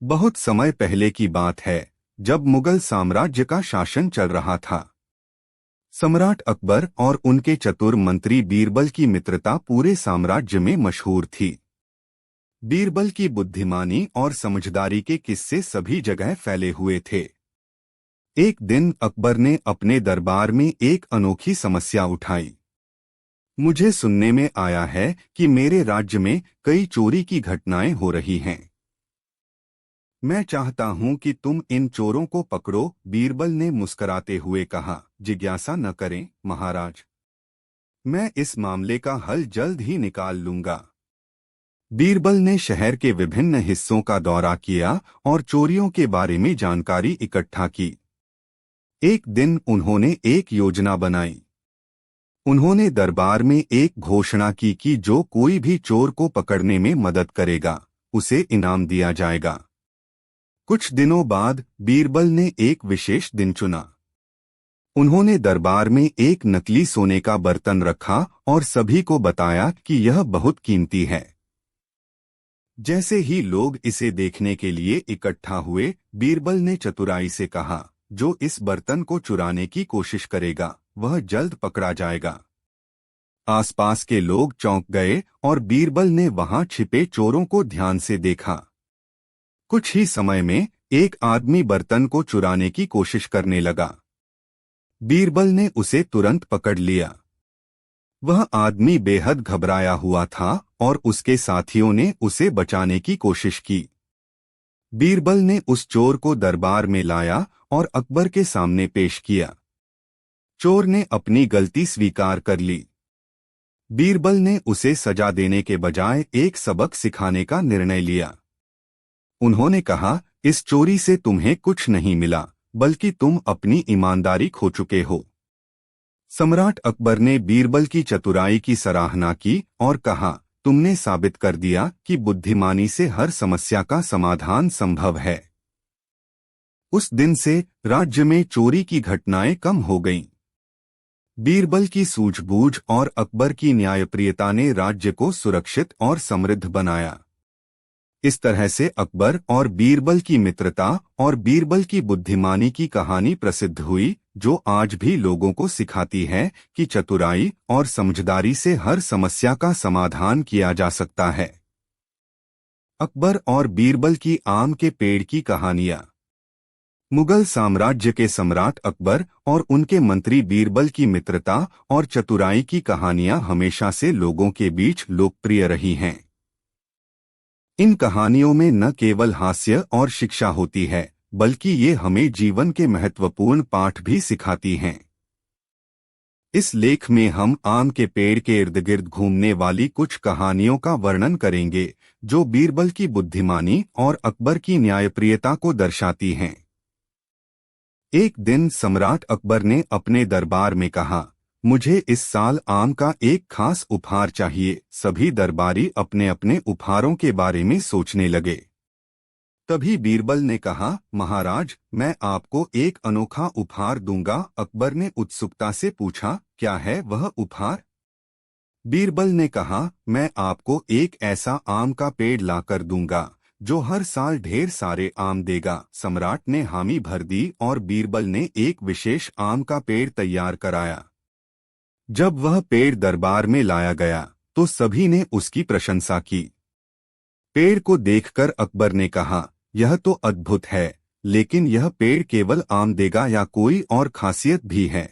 बहुत समय पहले की बात है, जब मुगल साम्राज्य का शासन चल रहा था। सम्राट अकबर और उनके चतुर मंत्री बीरबल की मित्रता पूरे साम्राज्य में मशहूर थी। बीरबल की बुद्धिमानी और समझदारी के किस्से सभी जगह फैले हुए थे। एक दिन अकबर ने अपने दरबार में एक अनोखी समस्या उठाई। मुझे सुनने में आया है कि मेरे राज्य में कई चोरी की घटनाएं हो रही हैं। मैं चाहता हूं कि तुम इन चोरों को पकड़ो। बीरबल ने मुस्कुराते हुए कहा, जिज्ञासा न करें महाराज, मैं इस मामले का हल जल्द ही निकाल लूंगा। बीरबल ने शहर के विभिन्न हिस्सों का दौरा किया और चोरियों के बारे में जानकारी इकट्ठा की। एक दिन उन्होंने एक योजना बनाई। उन्होंने दरबार में एक घोषणा की कि जो कोई भी चोर को पकड़ने में मदद करेगा, उसे इनाम दिया जाएगा। कुछ दिनों बाद बीरबल ने एक विशेष दिन चुना। उन्होंने दरबार में एक नकली सोने का बर्तन रखा और सभी को बताया कि यह बहुत कीमती है। जैसे ही लोग इसे देखने के लिए इकट्ठा हुए, बीरबल ने चतुराई से कहा, जो इस बर्तन को चुराने की कोशिश करेगा, वह जल्द पकड़ा जाएगा। आसपास के लोग चौंक गए और बीरबल ने वहां छिपे चोरों को ध्यान से देखा। कुछ ही समय में एक आदमी बर्तन को चुराने की कोशिश करने लगा। बीरबल ने उसे तुरंत पकड़ लिया। वह आदमी बेहद घबराया हुआ था और उसके साथियों ने उसे बचाने की कोशिश की। बीरबल ने उस चोर को दरबार में लाया और अकबर के सामने पेश किया। चोर ने अपनी गलती स्वीकार कर ली। बीरबल ने उसे सजा देने के बजाय एक सबक सिखाने का निर्णय लिया। उन्होंने कहा, इस चोरी से तुम्हें कुछ नहीं मिला, बल्कि तुम अपनी ईमानदारी खो चुके हो। सम्राट अकबर ने बीरबल की चतुराई की सराहना की और कहा, तुमने साबित कर दिया कि बुद्धिमानी से हर समस्या का समाधान संभव है। उस दिन से राज्य में चोरी की घटनाएं कम हो गईं। बीरबल की सूझबूझ और अकबर की न्यायप्रियता ने राज्य को सुरक्षित और समृद्ध बनाया। इस तरह से अकबर और बीरबल की मित्रता और बीरबल की बुद्धिमानी की कहानी प्रसिद्ध हुई, जो आज भी लोगों को सिखाती है कि चतुराई और समझदारी से हर समस्या का समाधान किया जा सकता है। अकबर और बीरबल की आम के पेड़ की कहानियां। मुगल साम्राज्य के सम्राट अकबर और उनके मंत्री बीरबल की मित्रता और चतुराई की कहानियां हमेशा से लोगों के बीच लोकप्रिय रही हैं। इन कहानियों में न केवल हास्य और शिक्षा होती है, बल्कि ये हमें जीवन के महत्वपूर्ण पाठ भी सिखाती हैं। इस लेख में हम आम के पेड़ के इर्द गिर्द घूमने वाली कुछ कहानियों का वर्णन करेंगे, जो बीरबल की बुद्धिमानी और अकबर की न्यायप्रियता को दर्शाती हैं। एक दिन सम्राट अकबर ने अपने दरबार में कहा, मुझे इस साल आम का एक खास उपहार चाहिए। सभी दरबारी अपने अपने उपहारों के बारे में सोचने लगे। तभी बीरबल ने कहा, महाराज, मैं आपको एक अनोखा उपहार दूंगा। अकबर ने उत्सुकता से पूछा, क्या है वह उपहार? बीरबल ने कहा, मैं आपको एक ऐसा आम का पेड़ लाकर दूंगा जो हर साल ढेर सारे आम देगा। सम्राट ने हामी भर दी और बीरबल ने एक विशेष आम का पेड़ तैयार कराया। जब वह पेड़ दरबार में लाया गया तो सभी ने उसकी प्रशंसा की। पेड़ को देखकर अकबर ने कहा, यह तो अद्भुत है, लेकिन यह पेड़ केवल आम देगा या कोई और खासियत भी है?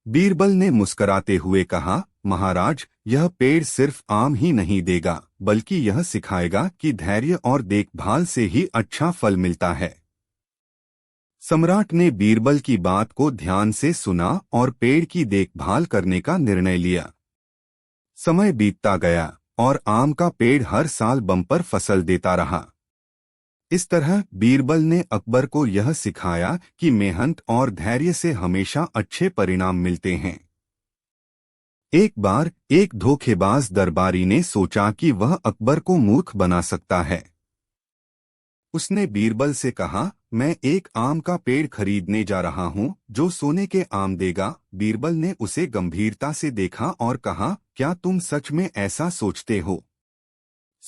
बीरबल ने मुस्कुराते हुए कहा, महाराज, यह पेड़ सिर्फ आम ही नहीं देगा, बल्कि यह सिखाएगा कि धैर्य और देखभाल से ही अच्छा फल मिलता है। सम्राट ने बीरबल की बात को ध्यान से सुना और पेड़ की देखभाल करने का निर्णय लिया। समय बीतता गया और आम का पेड़ हर साल बम्पर फसल देता रहा। इस तरह बीरबल ने अकबर को यह सिखाया कि मेहनत और धैर्य से हमेशा अच्छे परिणाम मिलते हैं। एक बार एक धोखेबाज दरबारी ने सोचा कि वह अकबर को मूर्ख बना सकता है। उसने बीरबल से कहा, मैं एक आम का पेड़ खरीदने जा रहा हूं जो सोने के आम देगा। बीरबल ने उसे गंभीरता से देखा और कहा, क्या तुम सच में ऐसा सोचते हो?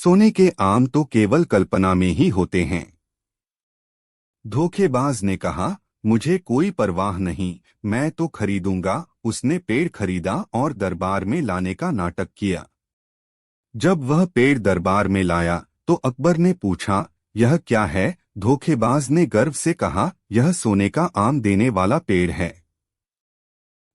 सोने के आम तो केवल कल्पना में ही होते हैं। धोखेबाज ने कहा, मुझे कोई परवाह नहीं, मैं तो खरीदूंगा। उसने पेड़ खरीदा और दरबार में लाने का नाटक किया। जब वह पेड़ दरबार में लाया तो अकबर ने पूछा, यह क्या है? धोखेबाज ने गर्व से कहा, यह सोने का आम देने वाला पेड़ है।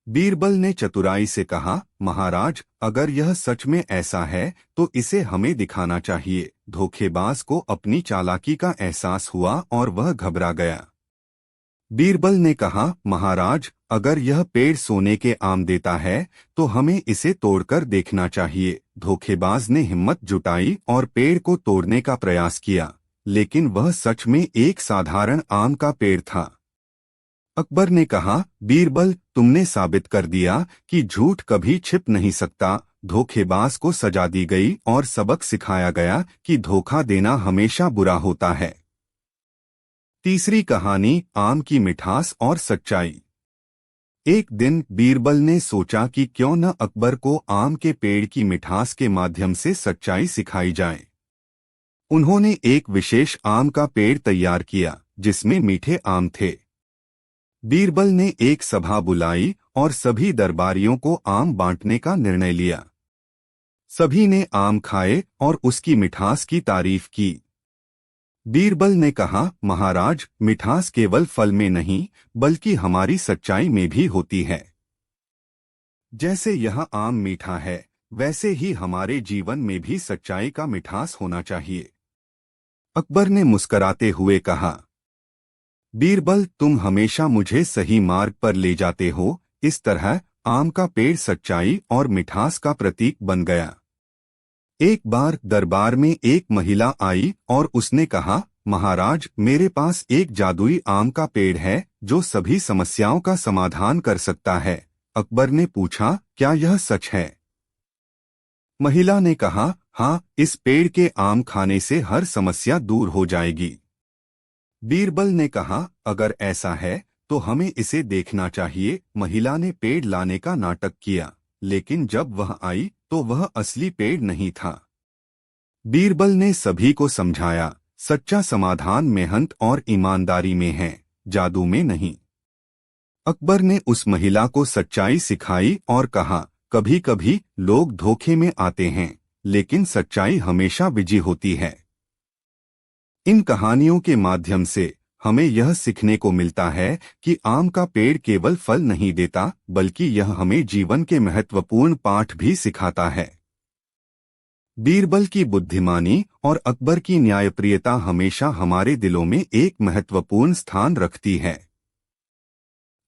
बीरबल ने चतुराई से कहा, महाराज, अगर यह सच में ऐसा है तो इसे हमें दिखाना चाहिए। धोखेबाज को अपनी चालाकी का एहसास हुआ और वह घबरा गया। बीरबल ने कहा, महाराज, अगर यह पेड़ सोने के आम देता है तो हमें इसे तोड़कर देखना चाहिए। धोखेबाज ने हिम्मत जुटाई और पेड़ को तोड़ने का प्रयास किया, लेकिन वह सच में एक साधारण आम का पेड़ था। अकबर ने कहा, बीरबल, तुमने साबित कर दिया कि झूठ कभी छिप नहीं सकता। धोखेबाज को सजा दी गई और सबक सिखाया गया कि धोखा देना हमेशा बुरा होता है। तीसरी कहानी, आम की मिठास और सच्चाई। एक दिन बीरबल ने सोचा कि क्यों न अकबर को आम के पेड़ की मिठास के माध्यम से सच्चाई सिखाई जाए। उन्होंने एक विशेष आम का पेड़ तैयार किया जिसमें मीठे आम थे। बीरबल ने एक सभा बुलाई और सभी दरबारियों को आम बांटने का निर्णय लिया। सभी ने आम खाए और उसकी मिठास की तारीफ की। बीरबल ने कहा, महाराज, मिठास केवल फल में नहीं बल्कि हमारी सच्चाई में भी होती है। जैसे यह आम मीठा है, वैसे ही हमारे जीवन में भी सच्चाई का मिठास होना चाहिए। अकबर ने मुस्कराते हुए कहा, बीरबल, तुम हमेशा मुझे सही मार्ग पर ले जाते हो। इस तरह आम का पेड़ सच्चाई और मिठास का प्रतीक बन गया। एक बार दरबार में एक महिला आई और उसने कहा, महाराज, मेरे पास एक जादुई आम का पेड़ है जो सभी समस्याओं का समाधान कर सकता है। अकबर ने पूछा, क्या यह सच है? महिला ने कहा, हाँ, इस पेड़ के आम खाने से हर समस्या दूर हो जाएगी। बीरबल ने कहा, अगर ऐसा है तो हमें इसे देखना चाहिए। महिला ने पेड़ लाने का नाटक किया, लेकिन जब वह आई तो वह असली पेड़ नहीं था। बीरबल ने सभी को समझाया, सच्चा समाधान मेहनत और ईमानदारी में है, जादू में नहीं। अकबर ने उस महिला को सच्चाई सिखाई और कहा, कभी कभी लोग धोखे में आते हैं, लेकिन सच्चाई हमेशा विजयी होती है। इन कहानियों के माध्यम से हमें यह सीखने को मिलता है कि आम का पेड़ केवल फल नहीं देता, बल्कि यह हमें जीवन के महत्वपूर्ण पाठ भी सिखाता है। बीरबल की बुद्धिमानी और अकबर की न्यायप्रियता हमेशा हमारे दिलों में एक महत्वपूर्ण स्थान रखती है।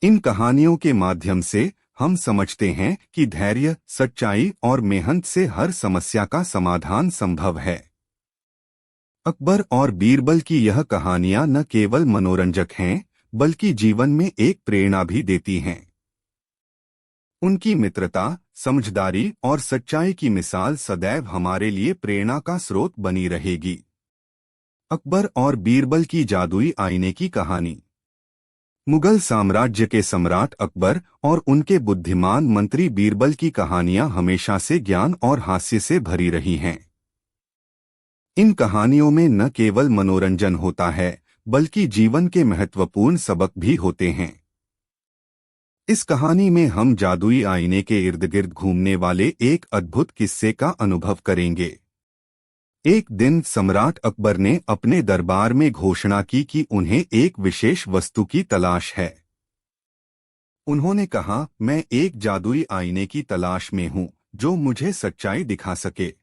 इन कहानियों के माध्यम से हम समझते हैं कि धैर्य, सच्चाई और मेहनत से हर समस्या का समाधान संभव है। अकबर और बीरबल की यह कहानियां न केवल मनोरंजक हैं, बल्कि जीवन में एक प्रेरणा भी देती हैं। उनकी मित्रता, समझदारी और सच्चाई की मिसाल सदैव हमारे लिए प्रेरणा का स्रोत बनी रहेगी। अकबर और बीरबल की जादुई आईने की कहानी। मुगल साम्राज्य के सम्राट अकबर और उनके बुद्धिमान मंत्री बीरबल की कहानियां हमेशा से ज्ञान और हास्य से भरी रही हैं। इन कहानियों में न केवल मनोरंजन होता है, बल्कि जीवन के महत्वपूर्ण सबक भी होते हैं। इस कहानी में हम जादुई आईने के इर्द गिर्द घूमने वाले एक अद्भुत किस्से का अनुभव करेंगे। एक दिन सम्राट अकबर ने अपने दरबार में घोषणा की कि उन्हें एक विशेष वस्तु की तलाश है। उन्होंने कहा, मैं एक जादुई आईने की तलाश में हूँ जो मुझे सच्चाई दिखा सके।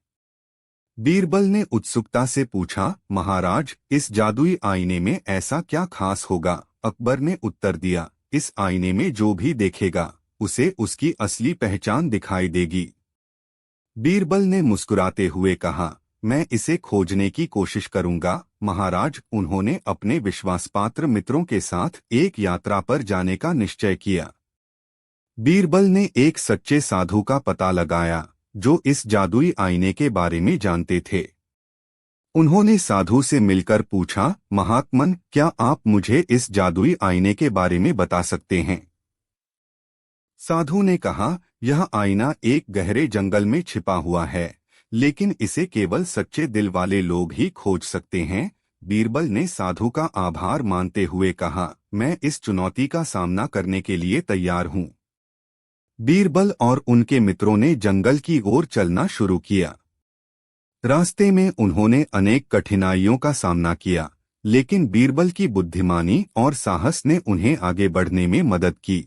बीरबल ने उत्सुकता से पूछा, महाराज, इस जादुई आईने में ऐसा क्या खास होगा? अकबर ने उत्तर दिया, इस आईने में जो भी देखेगा उसे उसकी असली पहचान दिखाई देगी। बीरबल ने मुस्कुराते हुए कहा, मैं इसे खोजने की कोशिश करूंगा महाराज। उन्होंने अपने विश्वासपात्र मित्रों के साथ एक यात्रा पर जाने का निश्चय किया। बीरबल ने एक सच्चे साधु का पता लगाया जो इस जादुई आईने के बारे में जानते थे। उन्होंने साधु से मिलकर पूछा, महात्मन, क्या आप मुझे इस जादुई आईने के बारे में बता सकते हैं? साधु ने कहा, यह आईना एक गहरे जंगल में छिपा हुआ है, लेकिन इसे केवल सच्चे दिल वाले लोग ही खोज सकते हैं। बीरबल ने साधु का आभार मानते हुए कहा, मैं इस चुनौती का सामना करने के लिए तैयार हूँ। बीरबल और उनके मित्रों ने जंगल की ओर चलना शुरू किया। रास्ते में उन्होंने अनेक कठिनाइयों का सामना किया, लेकिन बीरबल की बुद्धिमानी और साहस ने उन्हें आगे बढ़ने में मदद की।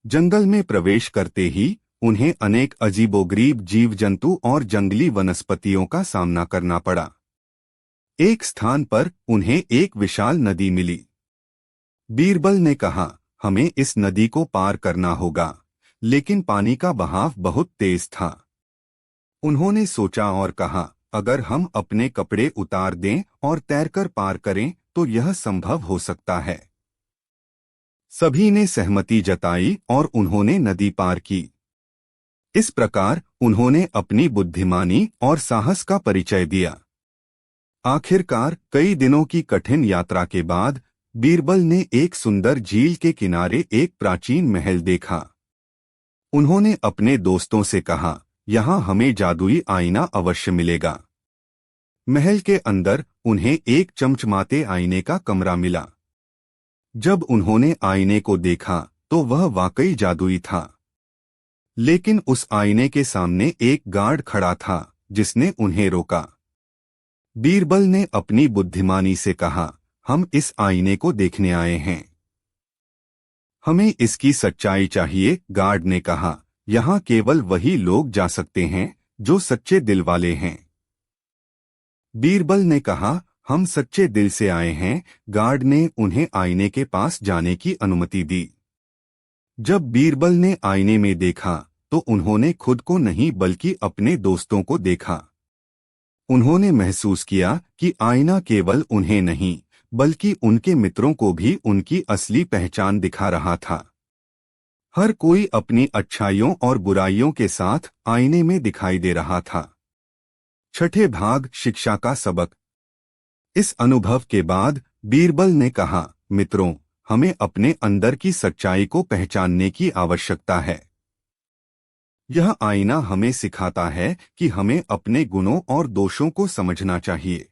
जंगल में प्रवेश करते ही उन्हें अनेक अजीबोगरीब जीव जंतु और जंगली वनस्पतियों का सामना करना पड़ा। एक स्थान पर उन्हें एक विशाल नदी मिली। बीरबल ने कहा, हमें इस नदी को पार करना होगा, लेकिन पानी का बहाव बहुत तेज था। उन्होंने सोचा और कहा, अगर हम अपने कपड़े उतार दें और तैरकर पार करें तो यह संभव हो सकता है। सभी ने सहमति जताई और उन्होंने नदी पार की। इस प्रकार उन्होंने अपनी बुद्धिमानी और साहस का परिचय दिया। आखिरकार कई दिनों की कठिन यात्रा के बाद बीरबल ने एक सुंदर झील के किनारे एक प्राचीन महल देखा। उन्होंने अपने दोस्तों से कहा, यहाँ हमें जादुई आईना अवश्य मिलेगा। महल के अंदर उन्हें एक चमचमाते आईने का कमरा मिला। जब उन्होंने आईने को देखा तो वह वाकई जादुई था, लेकिन उस आईने के सामने एक गार्ड खड़ा था जिसने उन्हें रोका। बीरबल ने अपनी बुद्धिमानी से कहा, हम इस आईने को देखने आए हैं, हमें इसकी सच्चाई चाहिए। गार्ड ने कहा, यहाँ केवल वही लोग जा सकते हैं जो सच्चे दिल वाले हैं। बीरबल ने कहा, हम सच्चे दिल से आए हैं। गार्ड ने उन्हें आईने के पास जाने की अनुमति दी। जब बीरबल ने आईने में देखा तो उन्होंने खुद को नहीं बल्कि अपने दोस्तों को देखा। उन्होंने महसूस किया कि आईना केवल उन्हें नहीं बल्कि उनके मित्रों को भी उनकी असली पहचान दिखा रहा था। हर कोई अपनी अच्छाइयों और बुराइयों के साथ आईने में दिखाई दे रहा था। छठे भाग, शिक्षा का सबक। इस अनुभव के बाद बीरबल ने कहा, मित्रों, हमें अपने अंदर की सच्चाई को पहचानने की आवश्यकता है। यह आईना हमें सिखाता है कि हमें अपने गुणों और दोषों को समझना चाहिए।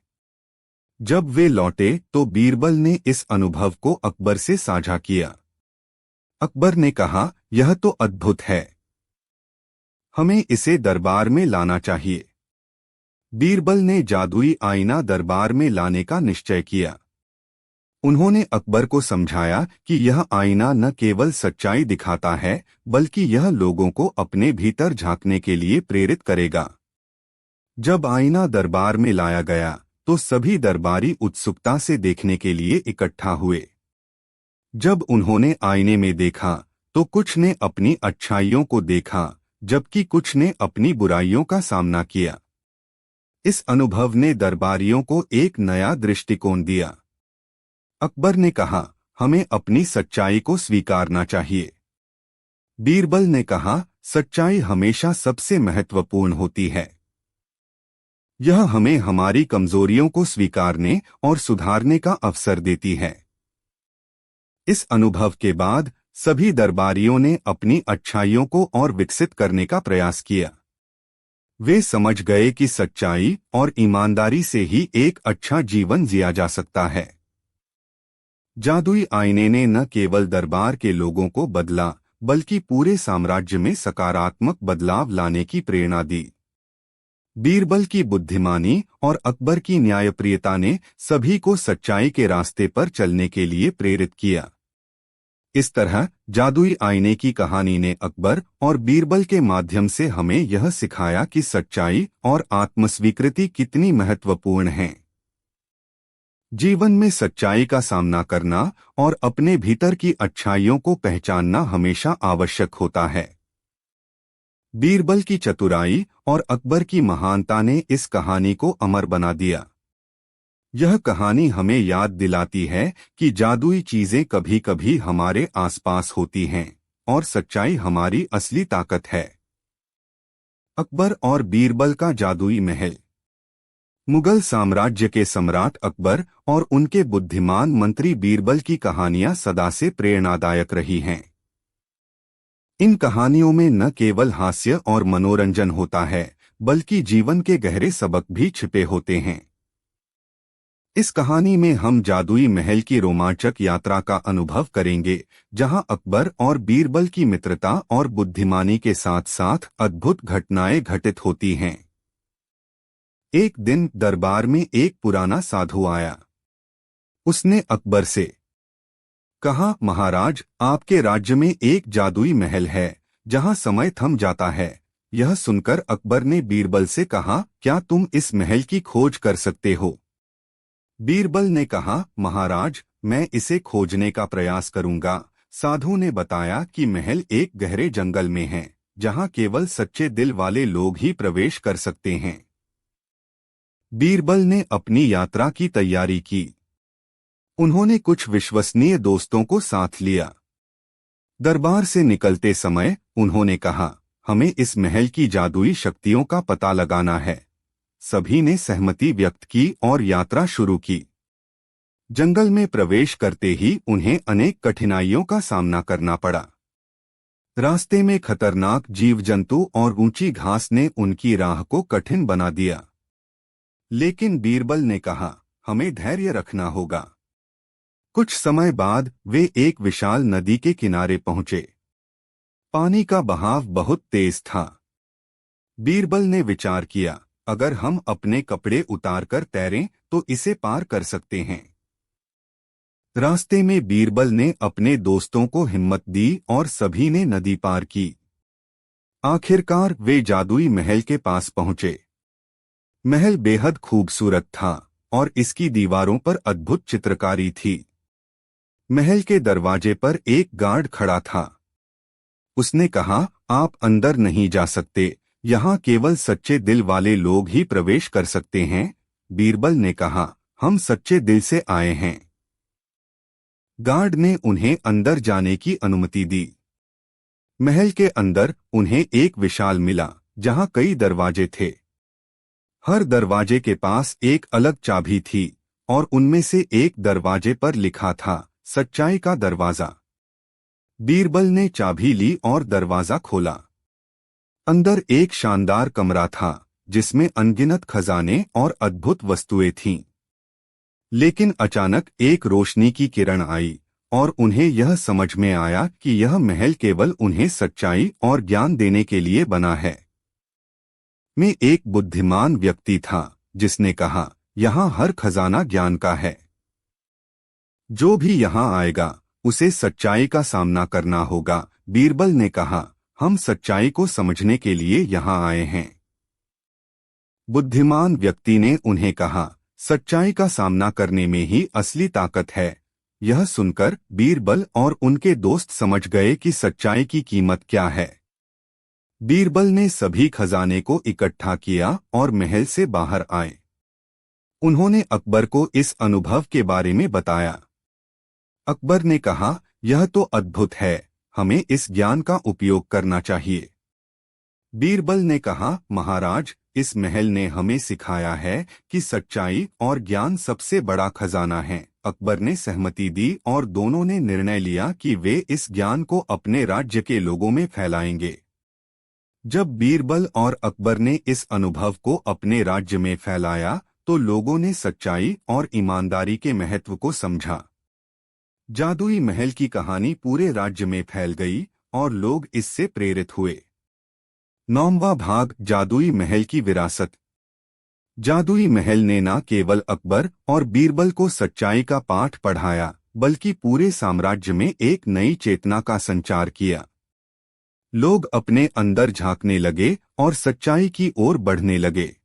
जब वे लौटे तो बीरबल ने इस अनुभव को अकबर से साझा किया। अकबर ने कहा, यह तो अद्भुत है, हमें इसे दरबार में लाना चाहिए। बीरबल ने जादुई आईना दरबार में लाने का निश्चय किया। उन्होंने अकबर को समझाया कि यह आईना न केवल सच्चाई दिखाता है बल्कि यह लोगों को अपने भीतर झांकने के लिए प्रेरित करेगा। जब आईना दरबार में लाया गया तो सभी दरबारी उत्सुकता से देखने के लिए इकट्ठा हुए। जब उन्होंने आईने में देखा तो कुछ ने अपनी अच्छाइयों को देखा जबकि कुछ ने अपनी बुराइयों का सामना किया। इस अनुभव ने दरबारियों को एक नया दृष्टिकोण दिया। अकबर ने कहा, हमें अपनी सच्चाई को स्वीकारना चाहिए। बीरबल ने कहा, सच्चाई हमेशा सबसे महत्वपूर्ण होती है। यह हमें हमारी कमजोरियों को स्वीकारने और सुधारने का अवसर देती है। इस अनुभव के बाद सभी दरबारियों ने अपनी अच्छाइयों को और विकसित करने का प्रयास किया। वे समझ गए कि सच्चाई और ईमानदारी से ही एक अच्छा जीवन जिया जा सकता है। जादुई आईने ने न केवल दरबार के लोगों को बदला बल्कि पूरे साम्राज्य में सकारात्मक बदलाव लाने की प्रेरणा दी। बीरबल की बुद्धिमानी और अकबर की न्यायप्रियता ने सभी को सच्चाई के रास्ते पर चलने के लिए प्रेरित किया। इस तरह जादुई आईने की कहानी ने अकबर और बीरबल के माध्यम से हमें यह सिखाया कि सच्चाई और आत्मस्वीकृति कितनी महत्वपूर्ण हैं। जीवन में सच्चाई का सामना करना और अपने भीतर की अच्छाइयों को पहचानना हमेशा आवश्यक होता है। बीरबल की चतुराई और अकबर की महानता ने इस कहानी को अमर बना दिया। यह कहानी हमें याद दिलाती है कि जादुई चीजें कभी कभी हमारे आसपास होती हैं और सच्चाई हमारी असली ताकत है। अकबर और बीरबल का जादुई महल। मुगल साम्राज्य के सम्राट अकबर और उनके बुद्धिमान मंत्री बीरबल की कहानियां सदा से प्रेरणादायक रही हैं। इन कहानियों में न केवल हास्य और मनोरंजन होता है बल्कि जीवन के गहरे सबक भी छिपे होते हैं। इस कहानी में हम जादुई महल की रोमांचक यात्रा का अनुभव करेंगे, जहां अकबर और बीरबल की मित्रता और बुद्धिमानी के साथ साथ अद्भुत घटनाएं घटित होती हैं। एक दिन दरबार में एक पुराना साधु आया। उसने अकबर से कहा, महाराज, आपके राज्य में एक जादुई महल है जहां समय थम जाता है। यह सुनकर अकबर ने बीरबल से कहा, क्या तुम इस महल की खोज कर सकते हो? बीरबल ने कहा, महाराज, मैं इसे खोजने का प्रयास करूंगा। साधु ने बताया कि महल एक गहरे जंगल में है, जहां केवल सच्चे दिल वाले लोग ही प्रवेश कर सकते हैं। बीरबल ने अपनी यात्रा की तैयारी की। उन्होंने कुछ विश्वसनीय दोस्तों को साथ लिया। दरबार से निकलते समय उन्होंने कहा, हमें इस महल की जादुई शक्तियों का पता लगाना है। सभी ने सहमति व्यक्त की और यात्रा शुरू की। जंगल में प्रवेश करते ही उन्हें अनेक कठिनाइयों का सामना करना पड़ा। रास्ते में खतरनाक जीव जंतु और ऊंची घास ने उनकी राह को कठिन बना दिया। लेकिन बीरबल ने कहा, हमें धैर्य रखना होगा। कुछ समय बाद वे एक विशाल नदी के किनारे पहुंचे। पानी का बहाव बहुत तेज था। बीरबल ने विचार किया, अगर हम अपने कपड़े उतारकर तैरें तो इसे पार कर सकते हैं। रास्ते में बीरबल ने अपने दोस्तों को हिम्मत दी और सभी ने नदी पार की। आखिरकार वे जादुई महल के पास पहुंचे। महल बेहद खूबसूरत था और इसकी दीवारों पर अद्भुत चित्रकारी थी। महल के दरवाजे पर एक गार्ड खड़ा था। उसने कहा, आप अंदर नहीं जा सकते, यहाँ केवल सच्चे दिल वाले लोग ही प्रवेश कर सकते हैं। बीरबल ने कहा, हम सच्चे दिल से आए हैं। गार्ड ने उन्हें अंदर जाने की अनुमति दी। महल के अंदर उन्हें एक विशाल मिला, जहाँ कई दरवाजे थे। हर दरवाजे के पास एक अलग चाबी थी और उनमें से एक दरवाजे पर लिखा था, सच्चाई का दरवाजा। बीरबल ने चाबी ली और दरवाजा खोला। अंदर एक शानदार कमरा था, जिसमें अनगिनत खजाने और अद्भुत वस्तुएं थीं। लेकिन अचानक एक रोशनी की किरण आई और उन्हें यह समझ में आया कि यह महल केवल उन्हें सच्चाई और ज्ञान देने के लिए बना है। मैं एक बुद्धिमान व्यक्ति था, जिसने कहा, यहाँ हर खजाना ज्ञान का है। जो भी यहाँ आएगा उसे सच्चाई का सामना करना होगा। बीरबल ने कहा, हम सच्चाई को समझने के लिए यहाँ आए हैं। बुद्धिमान व्यक्ति ने उन्हें कहा, सच्चाई का सामना करने में ही असली ताकत है। यह सुनकर बीरबल और उनके दोस्त समझ गए कि सच्चाई की कीमत क्या है। बीरबल ने सभी खजाने को इकट्ठा किया और महल से बाहर आए। उन्होंने अकबर को इस अनुभव के बारे में बताया। अकबर ने कहा, यह तो अद्भुत है, हमें इस ज्ञान का उपयोग करना चाहिए। बीरबल ने कहा, महाराज, इस महल ने हमें सिखाया है कि सच्चाई और ज्ञान सबसे बड़ा खजाना है। अकबर ने सहमति दी और दोनों ने निर्णय लिया कि वे इस ज्ञान को अपने राज्य के लोगों में फैलाएंगे। जब बीरबल और अकबर ने इस अनुभव को अपने राज्य में फैलाया, तो लोगों ने सच्चाई और ईमानदारी के महत्व को समझा। जादुई महल की कहानी पूरे राज्य में फैल गई और लोग इससे प्रेरित हुए। 9वां भाग, जादुई महल की विरासत। जादुई महल ने न केवल अकबर और बीरबल को सच्चाई का पाठ पढ़ाया, बल्कि पूरे साम्राज्य में एक नई चेतना का संचार किया। लोग अपने अंदर झांकने लगे और सच्चाई की ओर बढ़ने लगे।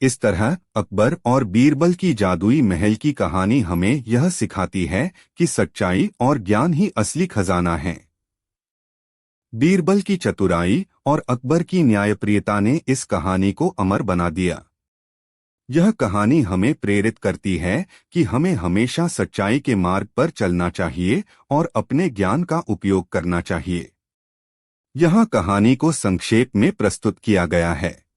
इस तरह अकबर और बीरबल की जादुई महल की कहानी हमें यह सिखाती है कि सच्चाई और ज्ञान ही असली खजाना है। बीरबल की चतुराई और अकबर की न्यायप्रियता ने इस कहानी को अमर बना दिया। यह कहानी हमें प्रेरित करती है कि हमें हमेशा सच्चाई के मार्ग पर चलना चाहिए और अपने ज्ञान का उपयोग करना चाहिए। यहाँ कहानी को संक्षेप में प्रस्तुत किया गया है।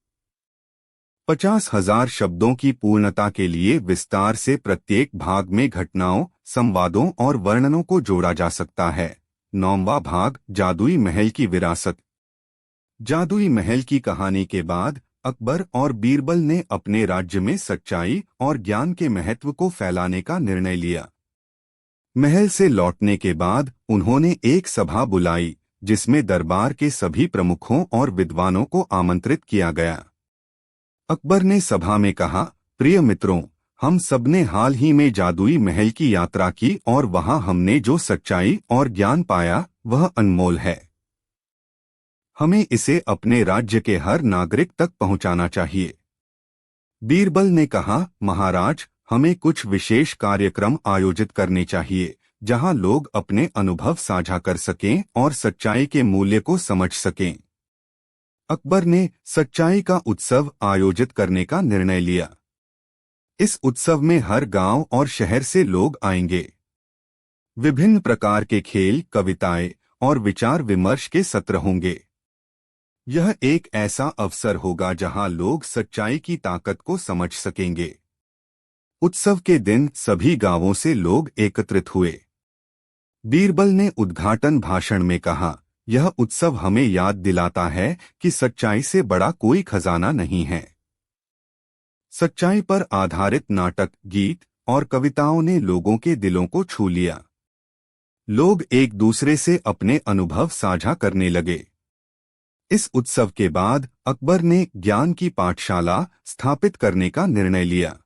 50,000 शब्दों की पूर्णता के लिए विस्तार से प्रत्येक भाग में घटनाओं, संवादों और वर्णनों को जोड़ा जा सकता है। 9वां भाग, जादुई महल की विरासत। जादुई महल की कहानी के बाद अकबर और बीरबल ने अपने राज्य में सच्चाई और ज्ञान के महत्व को फैलाने का निर्णय लिया। महल से लौटने के बाद उन्होंने एक सभा बुलाई जिसमें दरबार के सभी प्रमुखों और विद्वानों को आमंत्रित किया गया। अकबर ने सभा में कहा, प्रिय मित्रों, हम सबने हाल ही में जादुई महल की यात्रा की और वहां हमने जो सच्चाई और ज्ञान पाया वह अनमोल है। हमें इसे अपने राज्य के हर नागरिक तक पहुंचाना चाहिए। बीरबल ने कहा, महाराज, हमें कुछ विशेष कार्यक्रम आयोजित करने चाहिए जहां लोग अपने अनुभव साझा कर सकें और सच्चाई के मूल्य को समझ सकें। अकबर ने सच्चाई का उत्सव आयोजित करने का निर्णय लिया। इस उत्सव में हर गांव और शहर से लोग आएंगे। विभिन्न प्रकार के खेल, कविताएं और विचार विमर्श के सत्र होंगे। यह एक ऐसा अवसर होगा जहां लोग सच्चाई की ताकत को समझ सकेंगे। उत्सव के दिन सभी गांवों से लोग एकत्रित हुए। बीरबल ने उद्घाटन भाषण में कहा, यह उत्सव हमें याद दिलाता है कि सच्चाई से बड़ा कोई खजाना नहीं है। सच्चाई पर आधारित नाटक, गीत और कविताओं ने लोगों के दिलों को छू लिया। लोग एक दूसरे से अपने अनुभव साझा करने लगे। इस उत्सव के बाद अकबर ने ज्ञान की पाठशाला स्थापित करने का निर्णय लिया।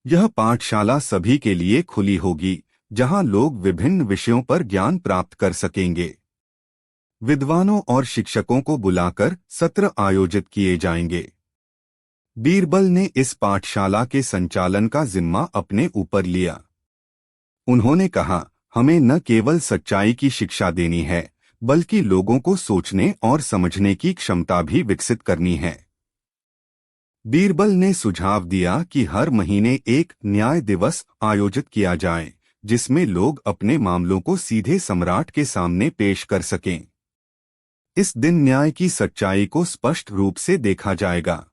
यह पाठशाला सभी के लिए खुली होगी, जहां लोग विभिन्न विषयों पर ज्ञान प्राप्त कर सकेंगे। विद्वानों और शिक्षकों को बुलाकर सत्र आयोजित किए जाएंगे। बीरबल ने इस पाठशाला के संचालन का जिम्मा अपने ऊपर लिया। उन्होंने कहा, हमें न केवल सच्चाई की शिक्षा देनी है, बल्कि लोगों को सोचने और समझने की क्षमता भी विकसित करनी है। बीरबल ने सुझाव दिया कि हर महीने एक न्याय दिवस आयोजित किया जाए, जिसमें लोग अपने मामलों को सीधे सम्राट के सामने पेश कर सकें। इस दिन न्याय की सच्चाई को स्पष्ट रूप से देखा जाएगा।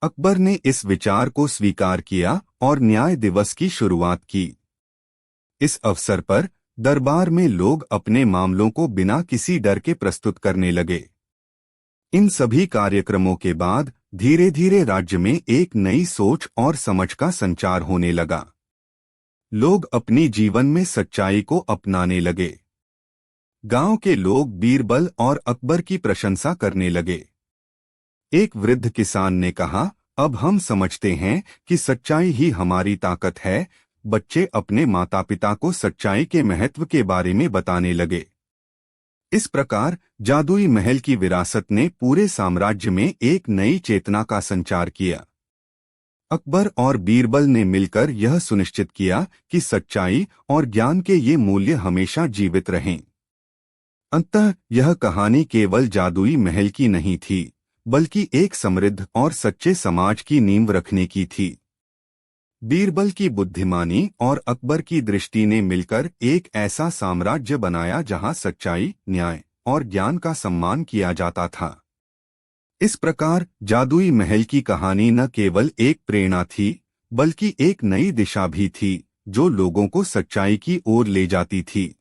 अकबर ने इस विचार को स्वीकार किया और न्याय दिवस की शुरुआत की। इस अवसर पर दरबार में लोग अपने मामलों को बिना किसी डर के प्रस्तुत करने लगे। इन सभी कार्यक्रमों के बाद धीरे धीरे राज्य में एक नई सोच और समझ का संचार होने लगा। लोग अपनी जीवन में सच्चाई को अपनाने लगे। गांव के लोग बीरबल और अकबर की प्रशंसा करने लगे। एक वृद्ध किसान ने कहा, अब हम समझते हैं कि सच्चाई ही हमारी ताकत है। बच्चे अपने माता पिता को सच्चाई के महत्व के बारे में बताने लगे। इस प्रकार जादुई महल की विरासत ने पूरे साम्राज्य में एक नई चेतना का संचार किया। अकबर और बीरबल ने मिलकर यह सुनिश्चित किया कि सच्चाई और ज्ञान के ये मूल्य हमेशा जीवित रहें। अंततः यह कहानी केवल जादुई महल की नहीं थी, बल्कि एक समृद्ध और सच्चे समाज की नींव रखने की थी। बीरबल की बुद्धिमानी और अकबर की दृष्टि ने मिलकर एक ऐसा साम्राज्य बनाया जहां सच्चाई, न्याय और ज्ञान का सम्मान किया जाता था। इस प्रकार जादुई महल की कहानी न केवल एक प्रेरणा थी, बल्कि एक नई दिशा भी थी जो लोगों को सच्चाई की ओर ले जाती थी।